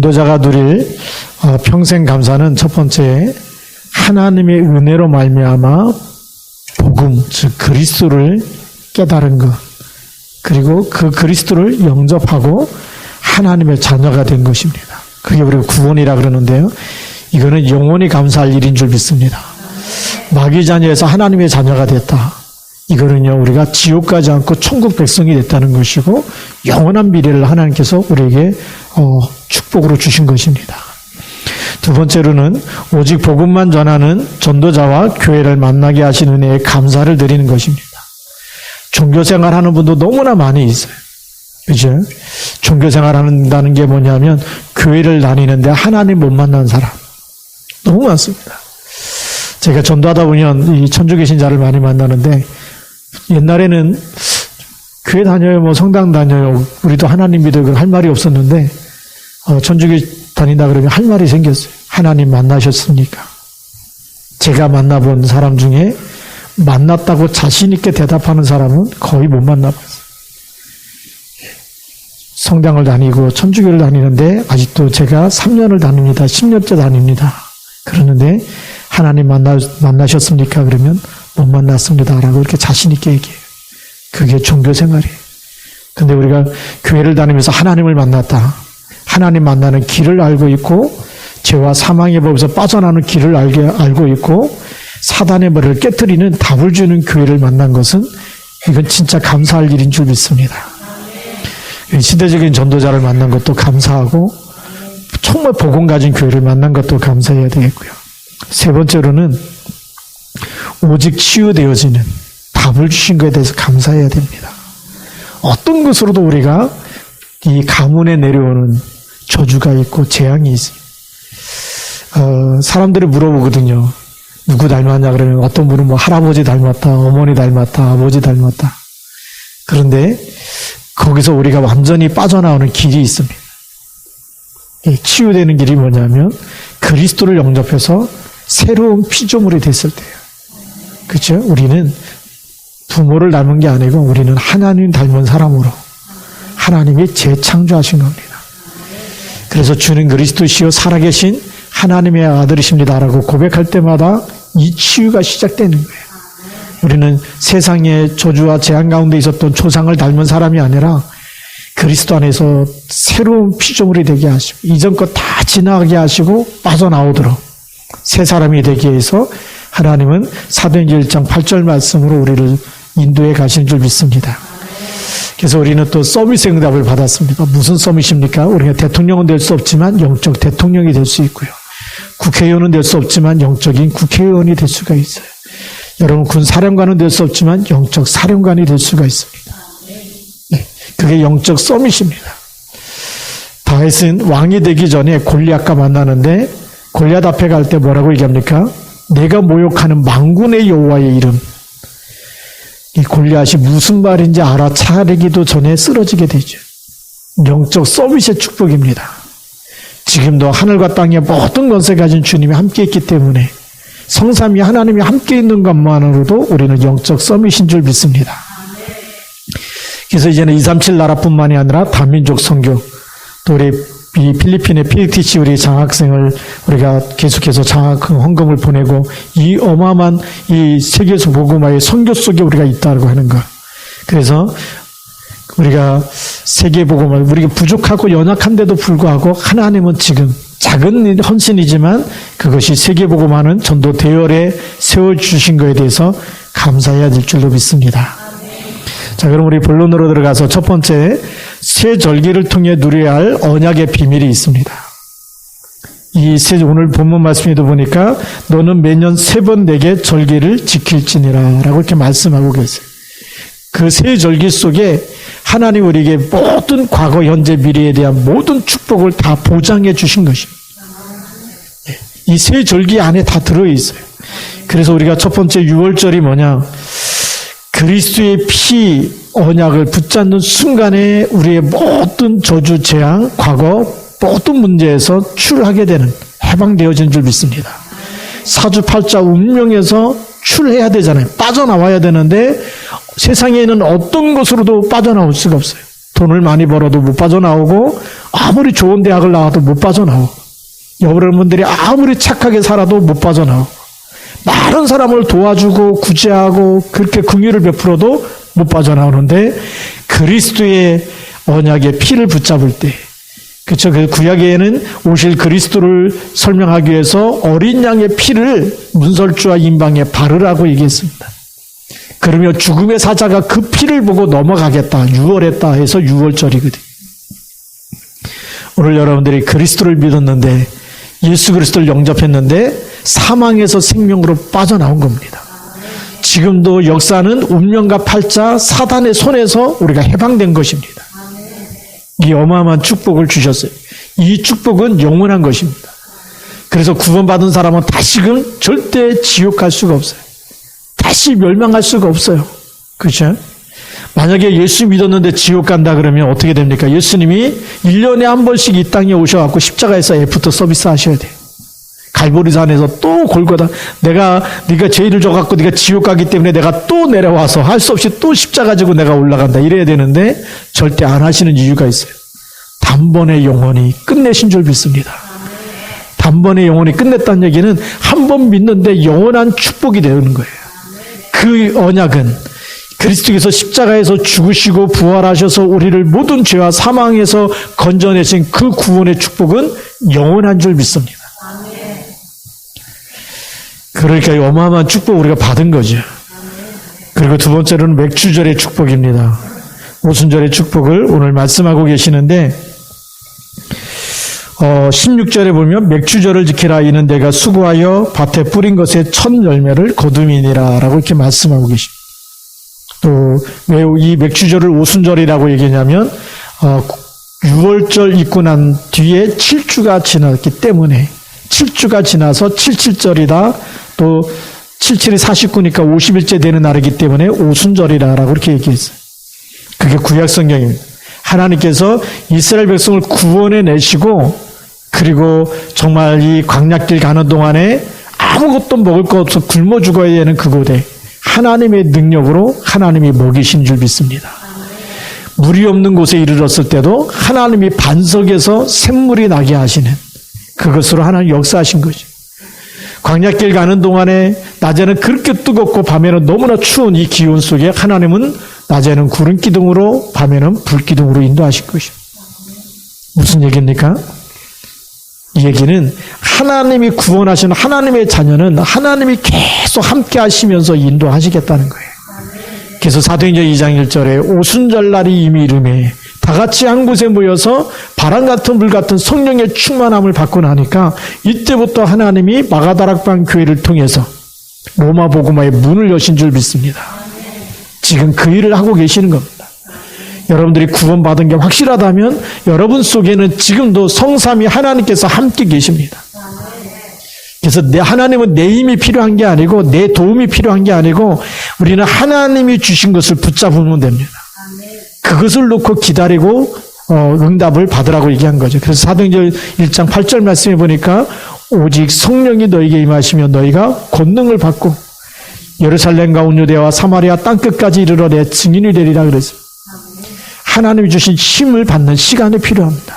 전도자가 누릴 평생 감사는 첫 번째, 하나님의 은혜로 말미암아 복음, 즉 그리스도를 깨달은 것, 그리고 그 그리스도를 영접하고 하나님의 자녀가 된 것입니다. 그게 우리가 구원이라 그러는데요. 이거는 영원히 감사할 일인 줄 믿습니다. 마귀 자녀에서 하나님의 자녀가 됐다. 이거는요, 우리가 지옥 가지 않고 천국 백성이 됐다는 것이고 영원한 미래를 하나님께서 우리에게 축복으로 주신 것입니다. 두 번째로는 오직 복음만 전하는 전도자와 교회를 만나게 하신 은혜에 감사를 드리는 것입니다. 종교생활 하는 분도 너무나 많이 있어요. 그죠? 종교생활 한다는 게 뭐냐면 교회를 다니는데 하나님 못 만난 사람 너무 많습니다. 제가 전도하다 보면 이 천주교 신자를 많이 만나는데, 옛날에는 교회 다녀요, 뭐 성당 다녀요, 우리도 하나님 믿어요, 할 말이 없었는데 천주교 다닌다 그러면 할 말이 생겼어요. 하나님 만나셨습니까? 제가 만나본 사람 중에 만났다고 자신 있게 대답하는 사람은 거의 못 만나봤어요. 성당을 다니고 천주교를 다니는데 아직도 제가 3년을 다닙니다. 10년째 다닙니다. 그러는데 하나님 만나셨습니까? 그러면 못 만났습니다. 라고 이렇게 자신 있게 얘기해요. 그게 종교생활이에요. 근데 우리가 교회를 다니면서 하나님을 만났다. 하나님 만나는 길을 알고 있고 죄와 사망의 법에서 빠져나오는 길을 알고 있고 사단의 머리를 깨트리는 답을 주는 교회를 만난 것은 이건 진짜 감사할 일인 줄 믿습니다. 시대적인 전도자를 만난 것도 감사하고 정말 복음 가진 교회를 만난 것도 감사해야 되겠고요. 세 번째로는 오직 치유되어지는 답을 주신 것에 대해서 감사해야 됩니다. 어떤 것으로도 우리가 이 가문에 내려오는 저주가 있고 재앙이 있어요. 사람들이 물어보거든요. 누구 닮았냐 그러면 어떤 분은 뭐 할아버지 닮았다, 어머니 닮았다, 아버지 닮았다. 그런데 거기서 우리가 완전히 빠져나오는 길이 있습니다. 이 치유되는 길이 뭐냐면 그리스도를 영접해서 새로운 피조물이 됐을 때예요. 그렇죠? 우리는 부모를 닮은 게 아니고 우리는 하나님 닮은 사람으로 하나님이 재창조하신 겁니다. 그래서 주는 그리스도시요 살아계신 하나님의 아들이십니다라고 고백할 때마다 이 치유가 시작되는 거예요. 우리는 세상의 저주와 재앙 가운데 있었던 조상을 닮은 사람이 아니라 그리스도 안에서 새로운 피조물이 되게 하시고 이전 것 다 지나가게 하시고 빠져나오도록 새 사람이 되기 위해서 하나님은 사도행전 1장 8절 말씀으로 우리를 인도해 가시는 줄 믿습니다. 그래서 우리는 또 서밋 응답을 받았습니다. 무슨 서밋입니까? 우리가 대통령은 될 수 없지만 영적 대통령이 될 수 있고요. 국회의원은 될 수 없지만 영적인 국회의원이 될 수가 있어요. 여러분 군 사령관은 될 수 없지만 영적 사령관이 될 수가 있습니다. 네, 그게 영적 서밋입니다. 다윗은 왕이 되기 전에 골리앗과 만나는데 골리앗 앞에 갈 때 뭐라고 얘기합니까? 내가 모욕하는 만군의 여호와의 이름. 이 골리앗이 무슨 말인지 알아차리기도 전에 쓰러지게 되죠. 영적 서밋의 축복입니다. 지금도 하늘과 땅의 모든 권세 가진 주님이 함께 있기 때문에 성삼위 하나님이 함께 있는 것만으로도 우리는 영적 서밋인 줄 믿습니다. 그래서 이제는 237 나라뿐만이 아니라 다민족 선교, 또 우리 이 필리핀의 PTC 우리 장학생을 우리가 계속해서 장학 헌금을 보내고 이 어마어마한 이 세계에서 복음화의 선교 속에 우리가 있다고 하는 것. 그래서 우리가 세계 복음화, 우리가 부족하고 연약한데도 불구하고 하나님은 지금 작은 헌신이지만 그것이 세계 복음화는 전도 대열에 세워주신 것에 대해서 감사해야 될 줄로 믿습니다. 자, 그럼 우리 본론으로 들어가서 첫 번째, 새 절기를 통해 누려야 할 언약의 비밀이 있습니다. 오늘 본문 말씀에도 보니까 너는 매년 3번 내게 절기를 지킬지니라 라고 이렇게 말씀하고 계세요. 그 새 절기 속에 하나님 우리에게 모든 과거, 현재, 미래에 대한 모든 축복을 다 보장해 주신 것입니다. 이 새 절기 안에 다 들어있어요. 그래서 우리가 첫 번째 6월절이 뭐냐? 그리스도의 피 언약을 붙잡는 순간에 우리의 모든 저주, 재앙, 과거, 모든 문제에서 출하게 되는, 해방되어진 줄 믿습니다. 사주팔자 운명에서 출해야 되잖아요. 빠져나와야 되는데 세상에는 어떤 것으로도 빠져나올 수가 없어요. 돈을 많이 벌어도 못 빠져나오고 아무리 좋은 대학을 나와도 못 빠져나오고, 여러분들이 아무리 착하게 살아도 못 빠져나오고, 많은 사람을 도와주고 구제하고 그렇게 긍휼을 베풀어도 못 빠져나오는데, 그리스도의 언약의 피를 붙잡을 때, 그렇죠. 그 구약에는 오실 그리스도를 설명하기 위해서 어린 양의 피를 문설주와 임방에 바르라고 얘기했습니다. 그러면 죽음의 사자가 그 피를 보고 넘어가겠다, 유월했다 해서 유월절이거든요. 오늘 여러분들이 그리스도를 믿었는데, 예수 그리스도를 영접했는데 사망에서 생명으로 빠져나온 겁니다. 지금도 역사는 운명과 팔자 사단의 손에서 우리가 해방된 것입니다. 이 어마어마한 축복을 주셨어요. 이 축복은 영원한 것입니다. 그래서 구원받은 사람은 다시금 절대 지옥 갈 수가 없어요. 다시 멸망할 수가 없어요. 그렇죠? 만약에 예수 믿었는데 지옥 간다 그러면 어떻게 됩니까? 예수님이 1년에 한 번씩 이 땅에 오셔갖고 십자가에서 애프터 서비스 하셔야 돼요. 갈보리산에서 또 골고다, 네가 죄를 져갖고 네가 지옥 가기 때문에 내가 또 내려와서 할 수 없이 또 십자가 지고 내가 올라간다 이래야 되는데 절대 안 하시는 이유가 있어요. 단번에 영원히 끝내신 줄 믿습니다. 단번에 영원히 끝냈다는 얘기는 한 번 믿는데 영원한 축복이 되는 거예요. 그 언약은 그리스도께서 십자가에서 죽으시고 부활하셔서 우리를 모든 죄와 사망에서 건져내신 그 구원의 축복은 영원한 줄 믿습니다. 그러니까 어마어마한 축복 우리가 받은 거죠. 그리고 두 번째로는 맥주절의 축복입니다. 오순절의 축복을 오늘 말씀하고 계시는데 16절에 보면 맥주절을 지키라 이는 내가 수고하여 밭에 뿌린 것의 첫 열매를 거둠이니라 라고 이렇게 말씀하고 계십니다. 또 왜 이 맥주절을 오순절이라고 얘기하냐면 6월절 있고 난 뒤에 7주가 지났기 때문에 7주가 지나서 77절이다. 또 77이 49니까 50일째 되는 날이기 때문에 오순절이라고 이렇게 얘기했어요. 그게 구약 성경입니다. 하나님께서 이스라엘 백성을 구원해 내시고 그리고 정말 이 광야길 가는 동안에 아무것도 먹을 것 없어 굶어 죽어야 되는 그곳에 하나님의 능력으로 하나님이 먹이신 줄 믿습니다. 물이 없는 곳에 이르렀을 때도 하나님이 반석에서 샘물이 나게 하시는 그것으로 하나님 역사하신 거죠. 광야길 가는 동안에 낮에는 그렇게 뜨겁고 밤에는 너무나 추운 이 기온 속에 하나님은 낮에는 구름 기둥으로 밤에는 불 기둥으로 인도하실 것입니다. 무슨 얘기입니까? 이 얘기는 하나님이 구원하신 하나님의 자녀는 하나님이 계속 함께 하시면서 인도하시겠다는 거예요. 그래서 사도행전 2장 1절에 오순절날이 이미 이르매 다 같이 한 곳에 모여서 바람 같은 물 같은 성령의 충만함을 받고 나니까 이때부터 하나님이 마가다락방 교회를 통해서 로마 복음화의 문을 여신 줄 믿습니다. 지금 그 일을 하고 계시는 겁니다. 여러분들이 구원받은 게 확실하다면 여러분 속에는 지금도 성삼위 하나님께서 함께 계십니다. 그래서 하나님은 내 힘이 필요한 게 아니고 내 도움이 필요한 게 아니고 우리는 하나님이 주신 것을 붙잡으면 됩니다. 그것을 놓고 기다리고 응답을 받으라고 얘기한 거죠. 그래서 사도행전 1장 8절 말씀해 보니까 오직 성령이 너에게 임하시면 너희가 권능을 받고 예루살렘과 온 유대와 사마리아 땅끝까지 이르러 내 증인이 되리라 그랬습니다. 하나님이 주신 힘을 받는 시간이 필요합니다.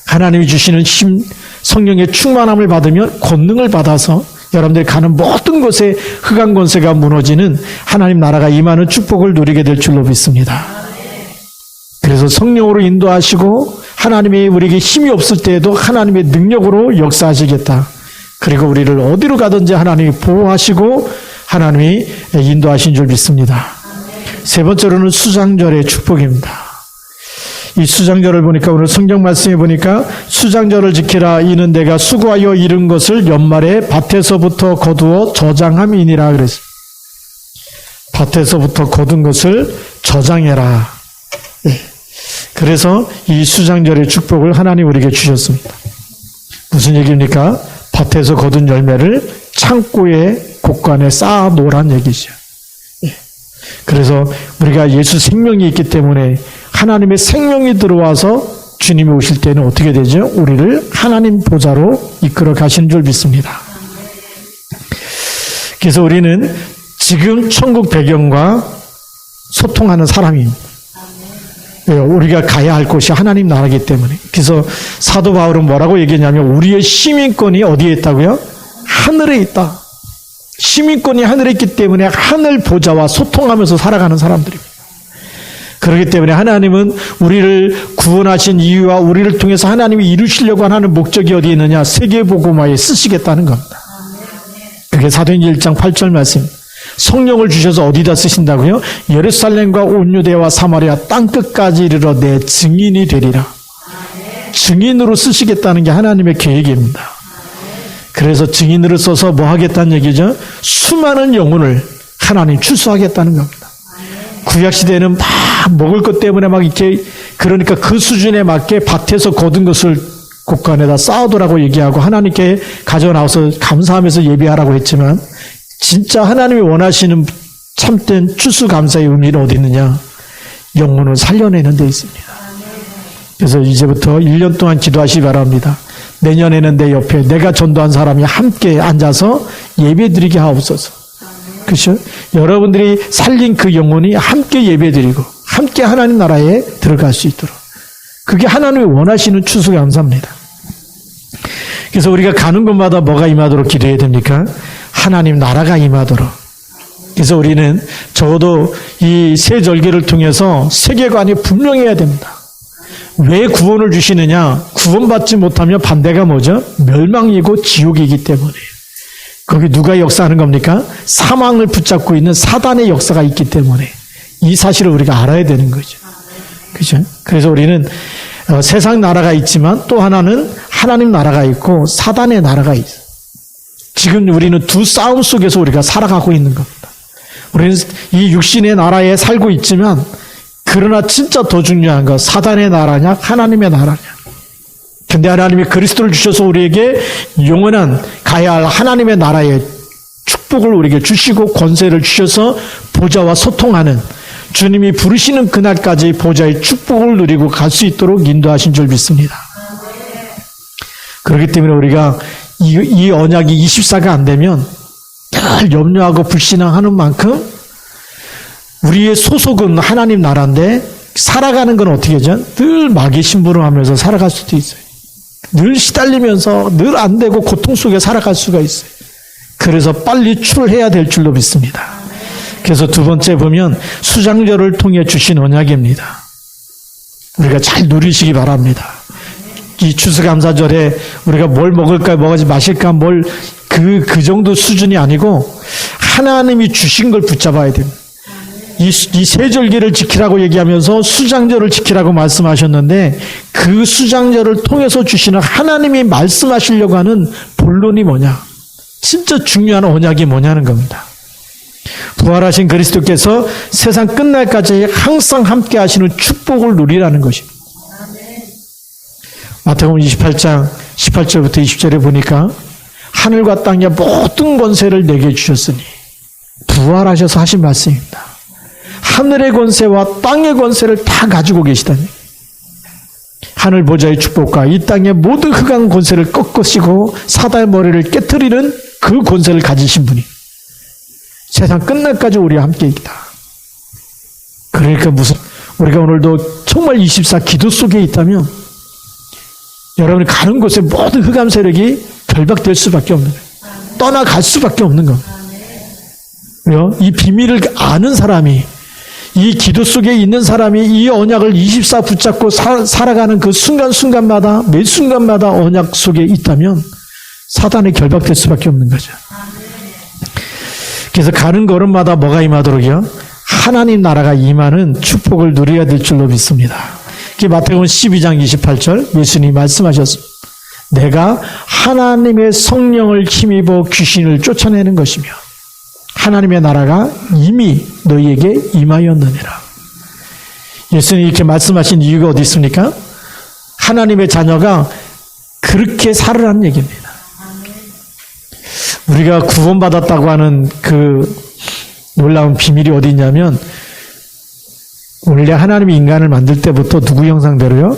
하나님이 주시는 힘, 성령의 충만함을 받으면 권능을 받아서 여러분들이 가는 모든 곳에 흑암 권세가 무너지는 하나님 나라가 임하는 축복을 누리게 될 줄로 믿습니다. 그래서 성령으로 인도하시고 하나님이 우리에게 힘이 없을 때에도 하나님의 능력으로 역사하시겠다. 그리고 우리를 어디로 가든지 하나님이 보호하시고 하나님이 인도하신 줄 믿습니다. 세 번째로는 수장절의 축복입니다. 이 수장절을 보니까 오늘 성경 말씀에 보니까 수장절을 지키라 이는 내가 수고하여 이룬 것을 연말에 밭에서부터 거두어 저장함이니라 그랬습니다. 밭에서부터 거둔 것을 저장해라. 그래서 이 수장절의 축복을 하나님 우리에게 주셨습니다. 무슨 얘기입니까? 밭에서 거둔 열매를 창고에 곳간에 쌓아 놓으란 얘기죠. 그래서 우리가 예수 생명이 있기 때문에 하나님의 생명이 들어와서 주님이 오실 때는 어떻게 되죠? 우리를 하나님 보좌로 이끌어 가시는 줄 믿습니다. 그래서 우리는 지금 천국 배경과 소통하는 사람입니다. 우리가 가야 할 곳이 하나님 나라이기 때문에. 그래서 사도 바울은 뭐라고 얘기했냐면 우리의 시민권이 어디에 있다고요? 하늘에 있다. 시민권이 하늘에 있기 때문에 하늘 보좌와 소통하면서 살아가는 사람들입니다. 그렇기 때문에 하나님은 우리를 구원하신 이유와 우리를 통해서 하나님이 이루시려고 하는 목적이 어디에 있느냐? 세계복음화에 쓰시겠다는 겁니다. 그게 사도행전 1장 8절 말씀. 성령을 주셔서 어디다 쓰신다고요? 예루살렘과 온 유대와 사마리아 땅끝까지 이르러 내 증인이 되리라. 증인으로 쓰시겠다는 게 하나님의 계획입니다. 그래서 증인으로 써서 뭐 하겠다는 얘기죠? 수많은 영혼을 하나님 출소하겠다는 겁니다. 구약시대에는 막 먹을 것 때문에 막 이렇게, 그러니까 그 수준에 맞게 밭에서 거둔 것을 곳간에다 쌓아두라고 얘기하고 하나님께 가져나와서 감사하면서 예배하라고 했지만, 진짜 하나님이 원하시는 참된 추수감사의 의미는 어디 있느냐? 영혼을 살려내는 데 있습니다. 그래서 이제부터 1년 동안 기도하시기 바랍니다. 내년에는 내 옆에 내가 전도한 사람이 함께 앉아서 예배드리게 하옵소서. 그렇죠? 여러분들이 살린 그 영혼이 함께 예배드리고 함께 하나님 나라에 들어갈 수 있도록, 그게 하나님이 원하시는 추수감사입니다. 그래서 우리가 가는 곳마다 뭐가 임하도록 기도해야 됩니까? 하나님 나라가 임하도록. 그래서 우리는 적어도 이 세 절기를 통해서 세계관이 분명해야 됩니다. 왜 구원을 주시느냐? 구원받지 못하면 반대가 뭐죠? 멸망이고 지옥이기 때문에. 거기 누가 역사하는 겁니까? 사망을 붙잡고 있는 사단의 역사가 있기 때문에 이 사실을 우리가 알아야 되는 거죠. 그죠? 그래서 우리는 세상 나라가 있지만 또 하나는 하나님 나라가 있고 사단의 나라가 있어요. 지금 우리는 두 싸움 속에서 우리가 살아가고 있는 겁니다. 우리는 이 육신의 나라에 살고 있지만, 그러나 진짜 더 중요한 건 사단의 나라냐 하나님의 나라냐. 근데 하나님이 그리스도를 주셔서 우리에게 영원한 가야 할 하나님의 나라의 축복을 우리에게 주시고 권세를 주셔서 보좌와 소통하는, 주님이 부르시는 그날까지 보좌의 축복을 누리고 갈 수 있도록 인도하신 줄 믿습니다. 그렇기 때문에 우리가 이 언약이 24가 안 되면 늘 염려하고 불신앙하는 만큼 우리의 소속은 하나님 나라인데 살아가는 건 어떻게 하죠? 늘 마귀 심부름하면서 살아갈 수도 있어요. 늘 시달리면서 늘 안 되고 고통 속에 살아갈 수가 있어요. 그래서 빨리 출해야 될 줄로 믿습니다. 그래서 두 번째 보면 수장절을 통해 주신 언약입니다. 우리가 잘 누리시기 바랍니다. 이 추수감사절에 우리가 뭘 먹을까, 뭐 하지 마실까, 그 정도 수준이 아니고 하나님이 주신 걸 붙잡아야 됩니다. 이 세 절기를 지키라고 얘기하면서 수장절을 지키라고 말씀하셨는데, 그 수장절을 통해서 주시는 하나님이 말씀하시려고 하는 본론이 뭐냐? 진짜 중요한 언약이 뭐냐는 겁니다. 부활하신 그리스도께서 세상 끝날까지 항상 함께 하시는 축복을 누리라는 것입니다. 마태복음 28장 18절부터 20절에 보니까 하늘과 땅의 모든 권세를 내게 주셨으니, 부활하셔서 하신 말씀입니다. 하늘의 권세와 땅의 권세를 다 가지고 계시다니. 하늘 보좌의 축복과 이 땅의 모든 흑암 권세를 꺾으시고 사단의 머리를 깨트리는 그 권세를 가지신 분이 세상 끝날까지 우리와 함께 있다. 그러니까 우리가 오늘도 정말 24 기도 속에 있다면 여러분이 가는 곳에 모든 흑암 세력이 결박될 수밖에 없는 거예요. 떠나갈 수밖에 없는 겁니다. 왜요? 이 비밀을 아는 사람이, 이 기도 속에 있는 사람이 이 언약을 24 붙잡고 살아가는 그 순간순간마다, 매 순간마다 언약 속에 있다면 사단에 결박될 수밖에 없는 거죠. 그래서 가는 걸음마다 뭐가 임하도록요? 하나님 나라가 임하는 축복을 누려야 될 줄로 믿습니다. 마태복음 12장 28절 예수님이 말씀하셨습니다. 내가 하나님의 성령을 힘입어 귀신을 쫓아내는 것이며 하나님의 나라가 이미 너희에게 임하였느니라. 예수님이 이렇게 말씀하신 이유가 어디 있습니까? 하나님의 자녀가 그렇게 살으라는 얘기입니다. 우리가 구원받았다고 하는 그 놀라운 비밀이 어디 있냐면, 원래 하나님이 인간을 만들 때부터 누구 형상대로요?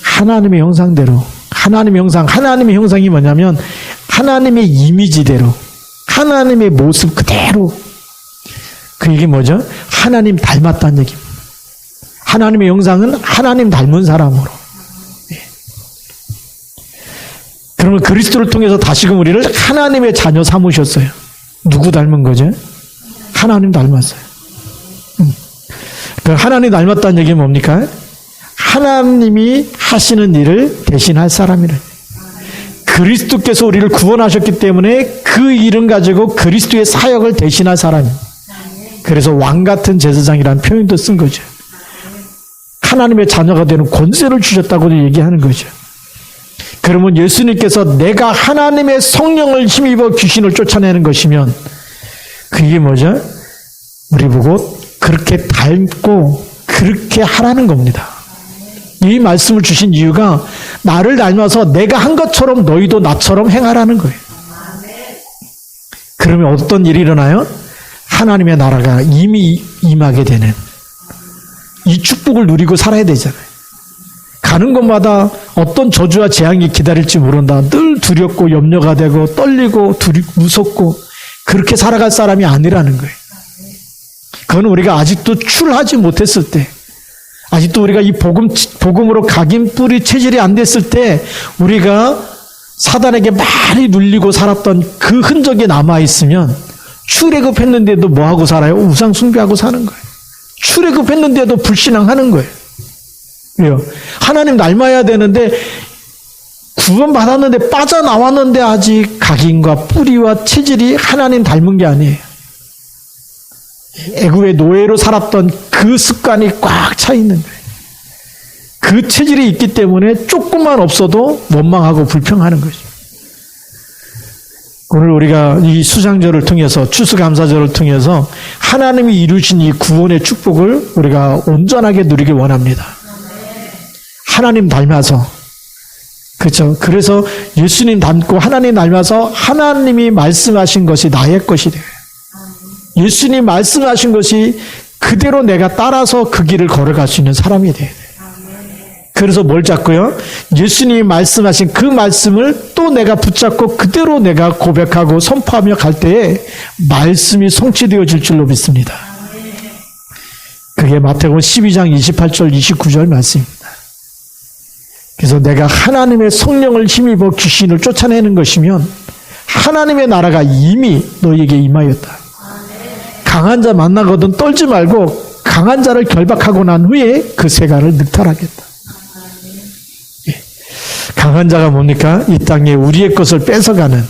하나님의 형상대로. 하나님의 형상. 하나님의 형상이 뭐냐면 하나님의 이미지대로, 하나님의 모습 그대로. 그 얘기 뭐죠? 하나님 닮았다는 얘기입니다. 하나님의 형상은 하나님 닮은 사람으로. 그러면 그리스도를 통해서 다시금 우리를 하나님의 자녀 삼으셨어요. 누구 닮은 거죠? 하나님 닮았어요. 그 하나님 닮았다는 얘기는 뭡니까? 하나님이 하시는 일을 대신할 사람이래. 그리스도께서 우리를 구원하셨기 때문에 그 일은 가지고 그리스도의 사역을 대신할 사람이에요. 그래서 왕 같은 제사장이라는 표현도 쓴 거죠. 하나님의 자녀가 되는 권세를 주셨다고 얘기하는 거죠. 그러면 예수님께서 내가 하나님의 성령을 힘입어 귀신을 쫓아내는 것이면 그게 뭐죠? 우리 보고 그렇게 닮고 그렇게 하라는 겁니다. 이 말씀을 주신 이유가 나를 닮아서 내가 한 것처럼 너희도 나처럼 행하라는 거예요. 그러면 어떤 일이 일어나요? 하나님의 나라가 이미 임하게 되는 이 축복을 누리고 살아야 되잖아요. 가는 곳마다 어떤 저주와 재앙이 기다릴지 모른다. 늘 두렵고 염려가 되고 떨리고 무섭고 그렇게 살아갈 사람이 아니라는 거예요. 그건 우리가 아직도 출하지 못했을 때, 아직도 우리가 이 복음으로 각인 뿌리 체질이 안 됐을 때 우리가 사단에게 많이 눌리고 살았던 그 흔적이 남아있으면 출애굽했는데도 뭐하고 살아요? 우상 숭배하고 사는 거예요. 출애굽했는데도 불신앙하는 거예요. 왜요? 하나님 닮아야 되는데 구원받았는데 빠져나왔는데 아직 각인과 뿌리와 체질이 하나님 닮은 게 아니에요. 애굽의 노예로 살았던 그 습관이 꽉 차 있는 거예요. 그 체질이 있기 때문에 조금만 없어도 원망하고 불평하는 거죠. 오늘 우리가 이 수장절을 통해서 추수감사절을 통해서 하나님이 이루신 이 구원의 축복을 우리가 온전하게 누리길 원합니다. 하나님 닮아서, 그렇죠? 그래서 예수님 닮고 하나님 닮아서 하나님이 말씀하신 것이 나의 것이 돼요. 예수님 말씀하신 것이 그대로 내가 따라서 그 길을 걸어갈 수 있는 사람이 돼야 돼요. 그래서 뭘 잡고요? 예수님이 말씀하신 그 말씀을 또 내가 붙잡고 그대로 내가 고백하고 선포하며 갈 때에 말씀이 성취되어질 줄로 믿습니다. 그게 마태복음 12장 28절 29절 말씀입니다. 그래서 내가 하나님의 성령을 힘입어 귀신을 쫓아내는 것이면 하나님의 나라가 이미 너에게 임하였다. 강한 자 만나거든 떨지 말고 강한 자를 결박하고 난 후에 그 세간을 늑탈하겠다. 강한 자가 뭡니까? 이 땅에 우리의 것을 뺏어가는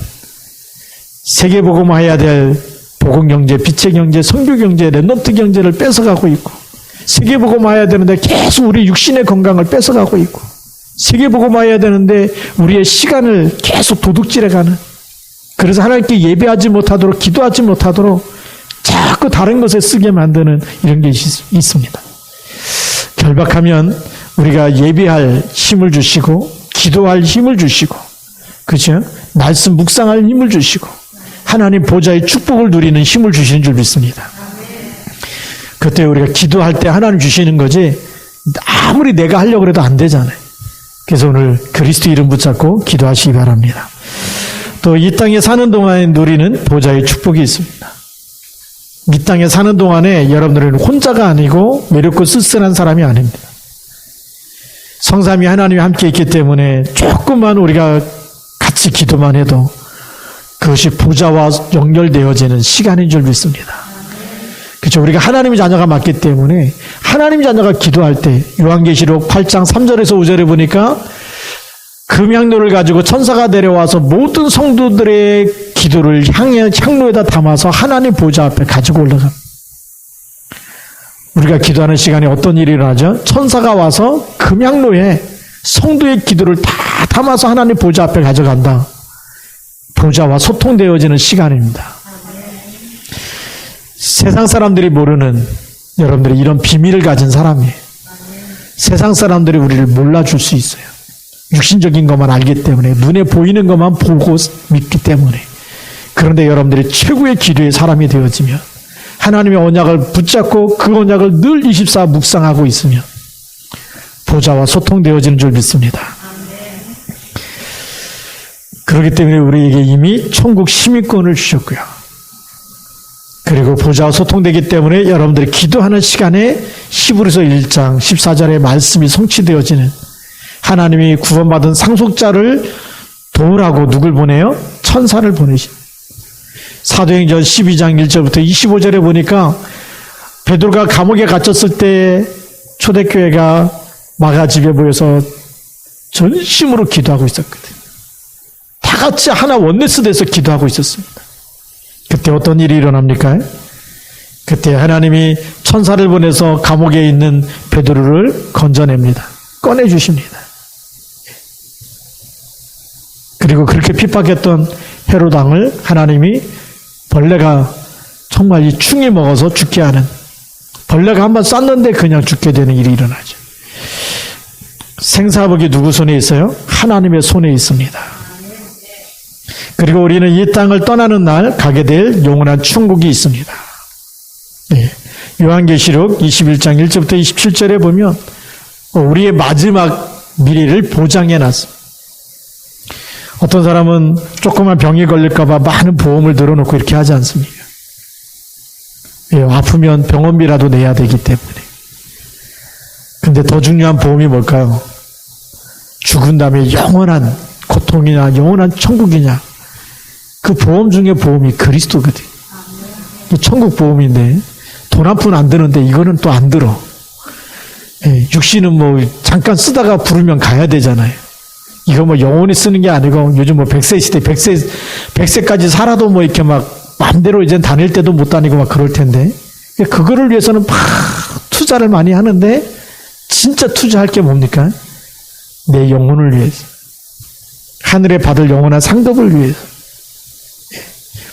세계복음화해야 될 복음경제, 빛의 경제, 선교경제, 랩넌트 경제를 뺏어가고 있고 세계복음화해야 되는데 계속 우리 육신의 건강을 뺏어가고 있고 세계복음화해야 되는데 우리의 시간을 계속 도둑질해가는, 그래서 하나님께 예배하지 못하도록 기도하지 못하도록 자꾸 다른 것에 쓰게 만드는 이런 게 있습니다. 결박하면 우리가 예배할 힘을 주시고 기도할 힘을 주시고, 그렇죠? 말씀 묵상할 힘을 주시고 하나님 보좌의 축복을 누리는 힘을 주시는 줄 믿습니다. 그때 우리가 기도할 때 하나님 주시는 거지 아무리 내가 하려고 해도 안 되잖아요. 그래서 오늘 그리스도 이름 붙잡고 기도하시기 바랍니다. 또 이 땅에 사는 동안에 누리는 보좌의 축복이 있습니다. 이 땅에 사는 동안에 여러분들은 혼자가 아니고 매력고 쓸쓸한 사람이 아닙니다. 성삼위 하나님이 함께 있기 때문에 조금만 우리가 같이 기도만 해도 그것이 보좌와 연결되어지는 시간인 줄 믿습니다. 그렇죠? 우리가 하나님의 자녀가 맞기 때문에 하나님 자녀가 기도할 때 요한계시록 8장 3절에서 5절에 보니까 금향로를 가지고 천사가 내려와서 모든 성도들의 기도를 향로에다 담아서 하나님 보좌 앞에 가지고 올라갑니다. 우리가 기도하는 시간에 어떤 일이 일어나죠? 천사가 와서 금향로에 성도의 기도를 다 담아서 하나님 보좌 앞에 가져간다. 보좌와 소통되어지는 시간입니다. 세상 사람들이 모르는 여러분들이 이런 비밀을 가진 사람이에요. 세상 사람들이 우리를 몰라줄 수 있어요. 육신적인 것만 알기 때문에, 눈에 보이는 것만 보고 믿기 때문에. 그런데 여러분들이 최고의 기도의 사람이 되어지면 하나님의 언약을 붙잡고 그 언약을 늘 24 묵상하고 있으면 보좌와 소통되어지는 줄 믿습니다. 그렇기 때문에 우리에게 이미 천국 시민권을 주셨고요. 그리고 보좌와 소통되기 때문에 여러분들이 기도하는 시간에 히브리서 1장 14절의 말씀이 성취되어지는, 하나님이 구원받은 상속자를 도우라고 누굴 보내요? 천사를 보내신. 사도행전 12장 1절부터 25절에 보니까 베드로가 감옥에 갇혔을 때 초대교회가 마가집에 모여서 전심으로 기도하고 있었거든요. 다 같이 하나 원네스 돼서 기도하고 있었습니다. 그때 어떤 일이 일어납니까? 그때 하나님이 천사를 보내서 감옥에 있는 베드로를 건져냅니다. 꺼내주십니다. 그리고 그렇게 핍박했던 헤롯 왕을 하나님이 벌레가 정말 이 충이 먹어서 죽게 하는, 벌레가 한번 쐈는데 그냥 죽게 되는 일이 일어나죠. 생사복이 누구 손에 있어요? 하나님의 손에 있습니다. 그리고 우리는 이 땅을 떠나는 날 가게 될 영원한 천국이 있습니다. 네. 요한계시록 21장 1절부터 27절에 보면 우리의 마지막 미래를 보장해 놨습니다. 어떤 사람은 조그만 병이 걸릴까 봐 많은 보험을 들어놓고 이렇게 하지 않습니까? 예, 아프면 병원비라도 내야 되기 때문에. 근데 더 중요한 보험이 뭘까요? 죽은 다음에 영원한 고통이냐 영원한 천국이냐, 그 보험 중에 보험이 그리스도거든. 천국 보험인데 돈 한 푼 안 드는데 이거는 또 안 들어. 예, 육신은 뭐 잠깐 쓰다가 부르면 가야 되잖아요. 이거 뭐 영원히 쓰는 게 아니고 요즘 뭐 100세 시대 100세까지 살아도 뭐 이렇게 막 마음대로 이제 다닐 때도 못 다니고 막 그럴 텐데, 그거를 위해서는 막 투자를 많이 하는데 진짜 투자할 게 뭡니까? 내 영혼을 위해서, 하늘에 받을 영원한 상급을 위해서.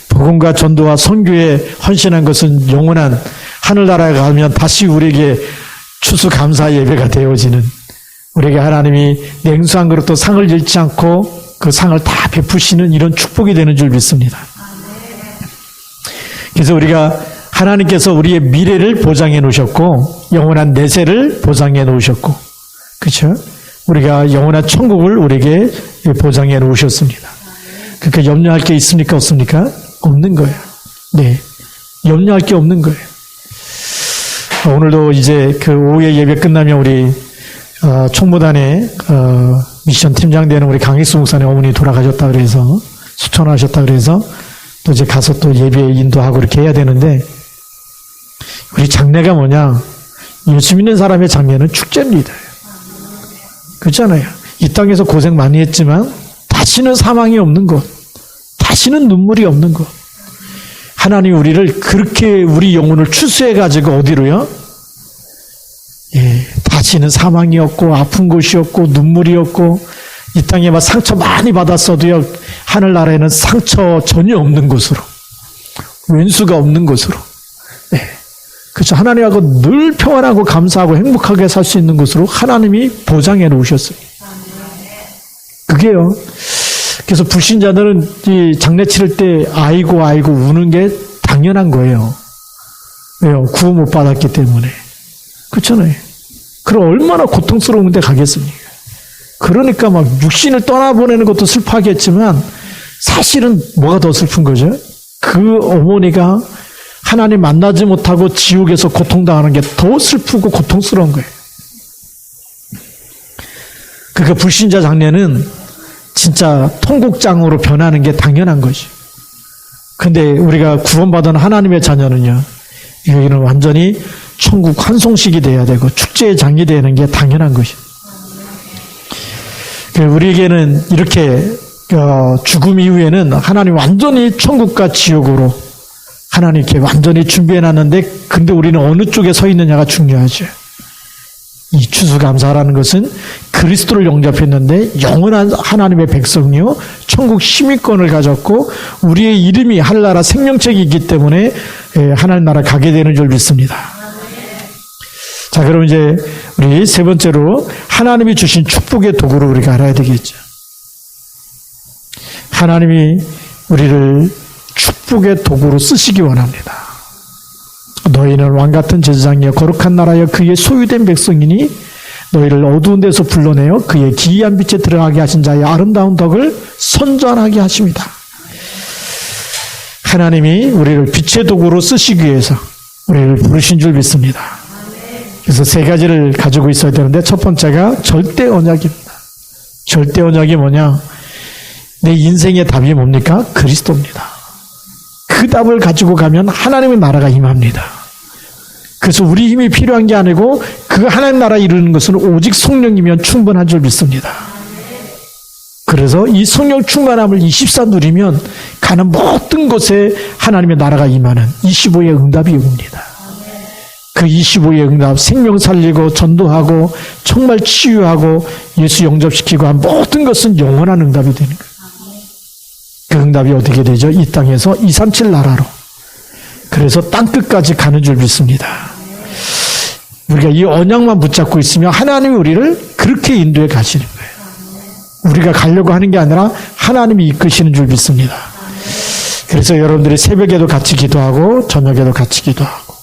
복음과 전도와 선교에 헌신한 것은 영원한 하늘나라에 가면 다시 우리에게 추수감사 예배가 되어지는, 우리에게 하나님이 냉수한 그릇도 상을 잃지 않고 그 상을 다 베푸시는 이런 축복이 되는 줄 믿습니다. 그래서 우리가, 하나님께서 우리의 미래를 보장해 놓으셨고 영원한 내세를 보장해 놓으셨고, 그렇죠? 우리가 영원한 천국을 우리에게 보장해 놓으셨습니다. 그러니까 염려할 게 있습니까? 없습니까? 없는 거예요. 네, 염려할 게 없는 거예요. 오늘도 이제 그 오후에 예배 끝나면 우리 총무단의 미션 팀장 되는 우리 강익수 목사님 어머니 돌아가셨다 그래서, 수천하셨다 그래서 또 이제 가서 또 예배 인도하고 이렇게 해야 되는데, 우리 장례가 뭐냐? 예수 믿는 사람의 장례는 축제입니다. 그렇잖아요. 이 땅에서 고생 많이 했지만 다시는 사망이 없는 것, 다시는 눈물이 없는 것. 하나님 우리를 그렇게 우리 영혼을 추수해가지고 어디로요? 예, 다시는 사망이 없고 아픈 곳이 없고 눈물이 없고, 이 땅에 막 상처 많이 받았어도요, 하늘나라에는 상처 전혀 없는 곳으로, 왼수가 없는 곳으로. 네. 그렇죠. 하나님하고 늘 평안하고 감사하고 행복하게 살 수 있는 곳으로 하나님이 보장해 놓으셨어요. 그게요. 그래서 불신자들은 이 장례 치를 때 아이고 우는 게 당연한 거예요. 왜요? 구원 못 받았기 때문에. 그렇잖아요. 그럼 얼마나 고통스러운 데 가겠습니까? 그러니까 막 육신을 떠나보내는 것도 슬퍼하겠지만 사실은 뭐가 더 슬픈 거죠? 그 어머니가 하나님 만나지 못하고 지옥에서 고통당하는 게 더 슬프고 고통스러운 거예요. 그러니까 불신자 장례는 진짜 통곡장으로 변하는 게 당연한 거죠. 근데 우리가 구원받은 하나님의 자녀는요, 여기는 완전히 천국 환송식이 돼야 되고 축제의 장이 되는 게 당연한 것이죠. 우리에게는 이렇게 죽음 이후에는 하나님 완전히 천국과 지옥으로 하나님께 완전히 준비해놨는데, 근데 우리는 어느 쪽에 서 있느냐가 중요하죠. 이 추수감사라는 것은 그리스도를 영접했는데 영원한 하나님의 백성이요, 천국 시민권을 가졌고 우리의 이름이 하늘나라 생명책이 있기 때문에 하나님 나라 가게 되는 줄 믿습니다. 자, 그럼 이제 우리 세 번째로 하나님이 주신 축복의 도구를 우리가 알아야 되겠죠. 하나님이 우리를 축복의 도구로 쓰시기 원합니다. 너희는 왕같은 제사장이여 거룩한 나라여 그의 소유된 백성이니 너희를 어두운 데서 불러내어 그의 기이한 빛에 들어가게 하신 자의 아름다운 덕을 선전하게 하십니다. 하나님이 우리를 빛의 도구로 쓰시기 위해서 우리를 부르신 줄 믿습니다. 그래서 세 가지를 가지고 있어야 되는데 첫 번째가 절대 언약입니다. 절대 언약이 뭐냐? 내 인생의 답이 뭡니까? 그리스도입니다. 그 답을 가지고 가면 하나님의 나라가 임합니다. 그래서 우리 힘이 필요한 게 아니고 그 하나님 나라 이루는 것은 오직 성령이면 충분한 줄 믿습니다. 그래서 이 성령 충만함을 24 누리면 가는 모든 곳에 하나님의 나라가 임하는 25의 응답이 옵니다. 그 25의 응답, 생명 살리고 전도하고 정말 치유하고 예수 영접시키고 한 모든 것은 영원한 응답이 되는 거예요. 그 응답이 어떻게 되죠? 이 땅에서 237 나라로. 그래서 땅끝까지 가는 줄 믿습니다. 우리가 이 언약만 붙잡고 있으면 하나님이 우리를 그렇게 인도해 가시는 거예요. 우리가 가려고 하는 게 아니라 하나님이 이끄시는 줄 믿습니다. 그래서 여러분들이 새벽에도 같이 기도하고 저녁에도 같이 기도하고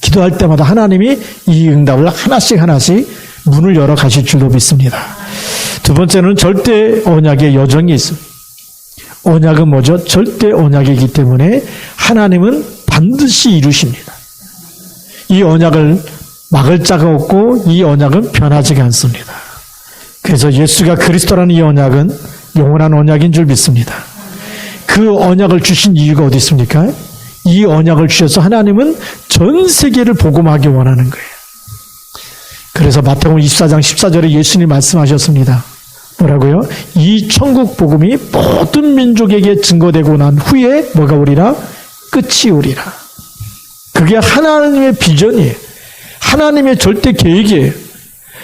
기도할 때마다 하나님이 이 응답을 하나씩 문을 열어 가실 줄로 믿습니다. 두 번째는 절대 언약의 여정이 있습니다. 언약은 뭐죠? 절대 언약이기 때문에 하나님은 반드시 이루십니다. 이 언약을 막을 자가 없고 이 언약은 변하지가 않습니다. 그래서 예수가 그리스도라는 이 언약은 영원한 언약인 줄 믿습니다. 그 언약을 주신 이유가 어디 있습니까? 이 언약을 주셔서 하나님은 전 세계를 복음하기 원하는 거예요. 그래서 마태복음 24장 14절에 예수님이 말씀하셨습니다. 뭐라고요? 이 천국 복음이 모든 민족에게 증거되고 난 후에 뭐가 오리라? 끝이 오리라. 그게 하나님의 비전이에요. 하나님의 절대 계획이에요.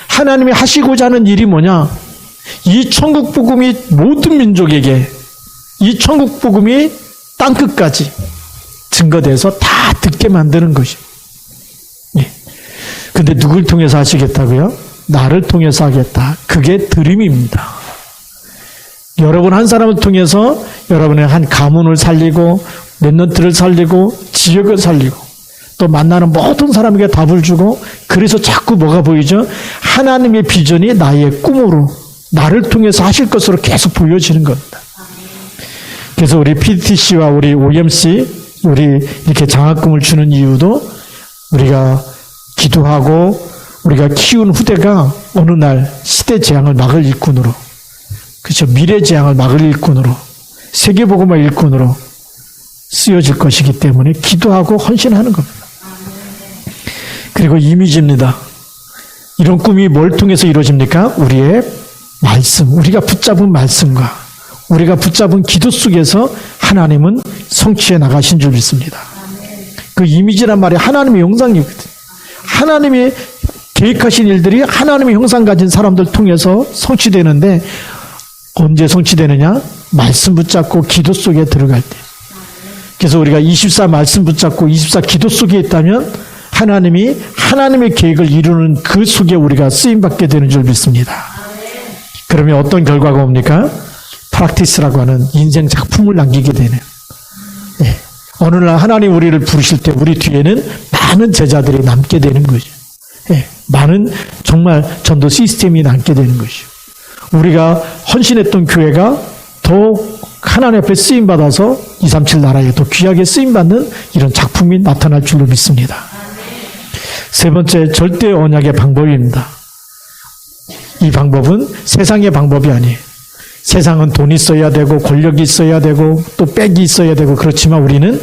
하나님이 하시고자 하는 일이 뭐냐? 이 천국 복음이 모든 민족에게, 이 천국 복음이 땅끝까지 증거돼서 다 듣게 만드는 것이에요. 예. 근데 누굴 통해서 하시겠다고요? 나를 통해서 하겠다. 그게 드림입니다. 여러분 한 사람을 통해서 여러분의 한 가문을 살리고 랩런트를 살리고 지역을 살리고 또 만나는 모든 사람에게 답을 주고 그래서 자꾸 뭐가 보이죠? 하나님의 비전이 나의 꿈으로 나를 통해서 하실 것으로 계속 보여지는 겁니다. 그래서 우리 PTC와 우리 OMC 우리 이렇게 장학금을 주는 이유도 우리가 기도하고 우리가 키운 후대가 어느 날 시대 재앙을 막을 일꾼으로, 그렇죠? 미래 재앙을 막을 일꾼으로, 세계복음화 일꾼으로 쓰여질 것이기 때문에 기도하고 헌신하는 겁니다. 그리고 이미지입니다. 이런 꿈이 뭘 통해서 이루어집니까? 우리의 말씀, 우리가 붙잡은 말씀과 우리가 붙잡은 기도 속에서 하나님은 성취해 나가신 줄 믿습니다. 그 이미지란 말이 하나님의 형상이거든요. 하나님이 계획하신 일들이 하나님의 형상 가진 사람들 통해서 성취되는데 언제 성취되느냐? 말씀 붙잡고 기도 속에 들어갈 때. 그래서 우리가 24 말씀 붙잡고 24 기도 속에 있다면 하나님이 하나님의 계획을 이루는 그 속에 우리가 쓰임받게 되는 줄 믿습니다. 그러면 어떤 결과가 옵니까? 프랙티스라고 하는 인생 작품을 남기게 되네요. 네. 어느 날 하나님 우리를 부르실 때 우리 뒤에는 많은 제자들이 남게 되는 거죠. 네. 많은 정말 전도 시스템이 남게 되는 것이죠. 우리가 헌신했던 교회가 더욱 하나님 앞에 쓰임받아서 237 나라에 더 귀하게 쓰임받는 이런 작품이 나타날 줄로 믿습니다. 세 번째, 절대 언약의 방법입니다. 이 방법은 세상의 방법이 아니에요. 세상은 돈이 있어야 되고 권력이 있어야 되고 또 빽이 있어야 되고 그렇지만 우리는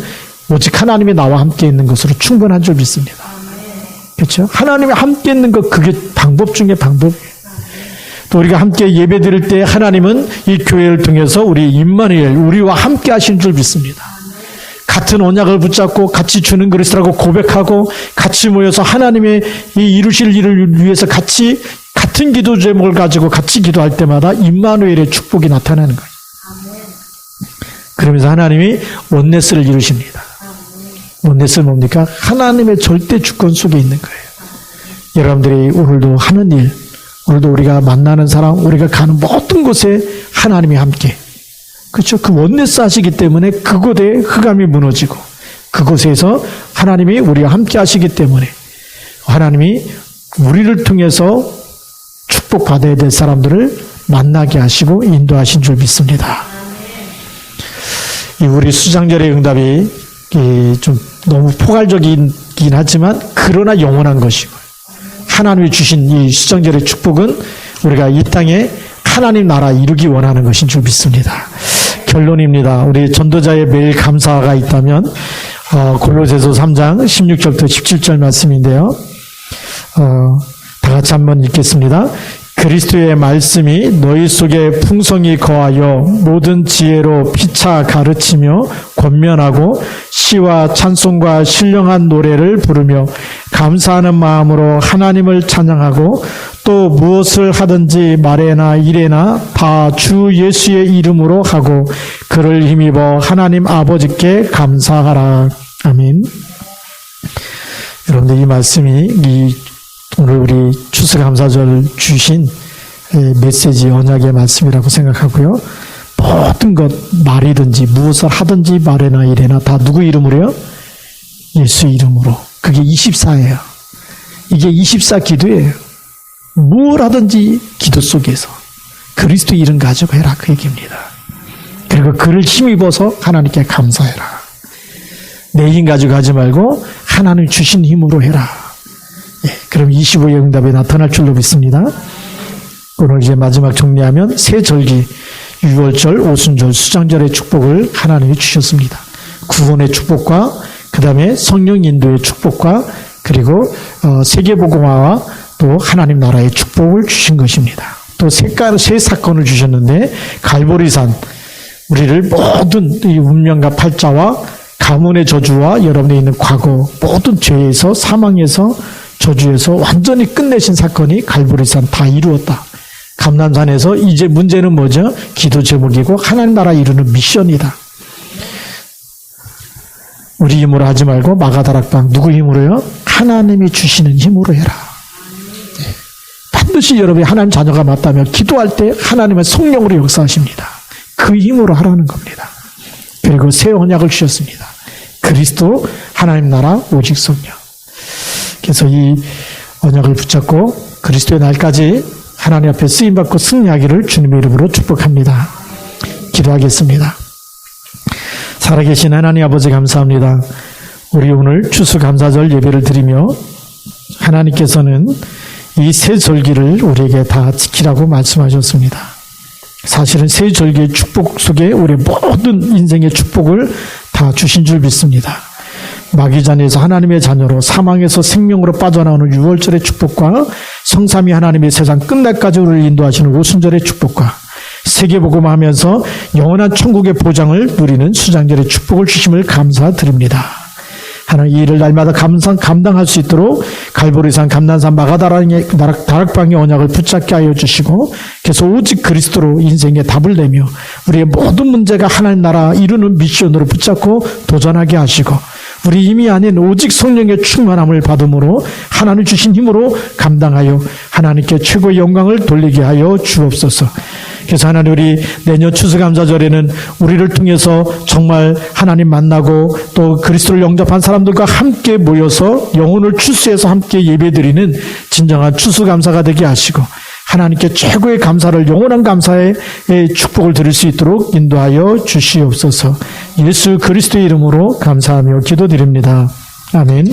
오직 하나님이 나와 함께 있는 것으로 충분한 줄 믿습니다. 그렇죠? 하나님이 함께 있는 것 그게 방법 중에 방법이에요. 또 우리가 함께 예배 드릴 때 하나님은 이 교회를 통해서 우리 임마누엘 우리와 함께 하신 줄 믿습니다. 같은 언약을 붙잡고 같이 주는 그리스도라고 고백하고 같이 모여서 하나님의 이 이루실 일을 위해서 같이 같은 기도 제목을 가지고 같이 기도할 때마다 임마누엘의 축복이 나타나는 거예요. 그러면서 하나님이 원네스를 이루십니다. 원네스는 뭡니까? 하나님의 절대 주권 속에 있는 거예요. 여러분들이 오늘도 하는 일, 오늘도 우리가 만나는 사람, 우리가 가는 모든 곳에 하나님이 함께, 그렇죠? 그 원네스 하시기 때문에 그곳에 흑암이 무너지고 그곳에서 하나님이 우리와 함께 하시기 때문에 하나님이 우리를 통해서 축복받아야 될 사람들을 만나게 하시고 인도하신 줄 믿습니다. 우리 수장절의 응답이 좀 너무 포괄적이긴 하지만 그러나 영원한 것이고 하나님이 주신 이 수장절의 축복은 우리가 이 땅에 하나님 나라 이루기 원하는 것인 줄 믿습니다. 결론입니다. 우리 전도자의 매일 감사가 있다면 골로새서 3장 16절부터 17절 말씀인데요. 다 같이 한번 읽겠습니다. 그리스도의 말씀이 너희 속에 풍성히 거하여 모든 지혜로 피차 가르치며 권면하고 시와 찬송과 신령한 노래를 부르며 감사하는 마음으로 하나님을 찬양하고 또 무엇을 하든지 말에나 일에나 다 주 예수의 이름으로 하고 그를 힘입어 하나님 아버지께 감사하라. 아멘. 여러분들 이 말씀이 오늘 우리 추수감사절 주신 메시지 언약의 말씀이라고 생각하고요. 모든 것 말이든지 무엇을 하든지 말에나 일에나 다 누구 이름으로요? 예수 이름으로. 그게 24예요. 이게 24 기도예요. 뭘 하든지 기도 속에서 그리스도 이름 가지고 해라 그 얘기입니다. 그리고 그를 힘입어서 하나님께 감사해라. 내 힘 가지고 하지 말고 하나님 주신 힘으로 해라. 그럼 25의 응답이 나타날 줄로 믿습니다. 오늘 이제 마지막 정리하면 새 절기, 유월절, 오순절, 수장절의 축복을 하나님이 주셨습니다. 구원의 축복과 그 다음에 성령 인도의 축복과 그리고 세계복음화와 또 하나님 나라의 축복을 주신 것입니다. 또 새 사건을 주셨는데 갈보리산 우리를 모든 이 운명과 팔자와 가문의 저주와 여러분이 있는 과거 모든 죄에서 사망에서 저주에서 완전히 끝내신 사건이 갈보리산 다 이루었다. 감람산에서 이제 문제는 뭐죠? 기도 제목이고 하나님 나라 이루는 미션이다. 우리 힘으로 하지 말고 마가다락방 누구 힘으로요? 하나님이 주시는 힘으로 해라. 반드시 여러분이 하나님 자녀가 맞다면 기도할 때 하나님의 성령으로 역사하십니다. 그 힘으로 하라는 겁니다. 그리고 새 언약을 주셨습니다. 그리스도 하나님 나라 오직 성령. 그래서 이 언약을 붙잡고 그리스도의 날까지 하나님 앞에 쓰임받고 승리하기를 주님의 이름으로 축복합니다. 기도하겠습니다. 살아계신 하나님 아버지 감사합니다. 우리 오늘 추수감사절 예배를 드리며 하나님께서는 이 새 절기를 우리에게 다 지키라고 말씀하셨습니다. 사실은 새 절기의 축복 속에 우리 모든 인생의 축복을 다 주신 줄 믿습니다. 마귀잔에서 하나님의 자녀로 사망에서 생명으로 빠져나오는 유월절의 축복과 성삼위 하나님의 세상 끝날까지 우리를 인도하시는 오순절의 축복과 세계복음하면서 영원한 천국의 보장을 누리는 수장절의 축복을 주심을 감사드립니다. 하나님 이 일을 날마다 감당할 수 있도록 갈보리산, 감난산, 마가다락방의 언약을 붙잡게 하여 주시고 그래서 오직 그리스도로 인생의 답을 내며 우리의 모든 문제가 하나님 나라 이루는 미션으로 붙잡고 도전하게 하시고 우리 힘이 아닌 오직 성령의 충만함을 받음으로 하나님 주신 힘으로 감당하여 하나님께 최고의 영광을 돌리게 하여 주옵소서. 그래서 하나님 우리 내년 추수감사절에는 우리를 통해서 정말 하나님 만나고 또 그리스도를 영접한 사람들과 함께 모여서 영혼을 추수해서 함께 예배드리는 진정한 추수감사가 되게 하시고 하나님께 최고의 감사를 영원한 감사의 축복을 드릴 수 있도록 인도하여 주시옵소서. 예수 그리스도의 이름으로 감사하며 기도드립니다. 아멘.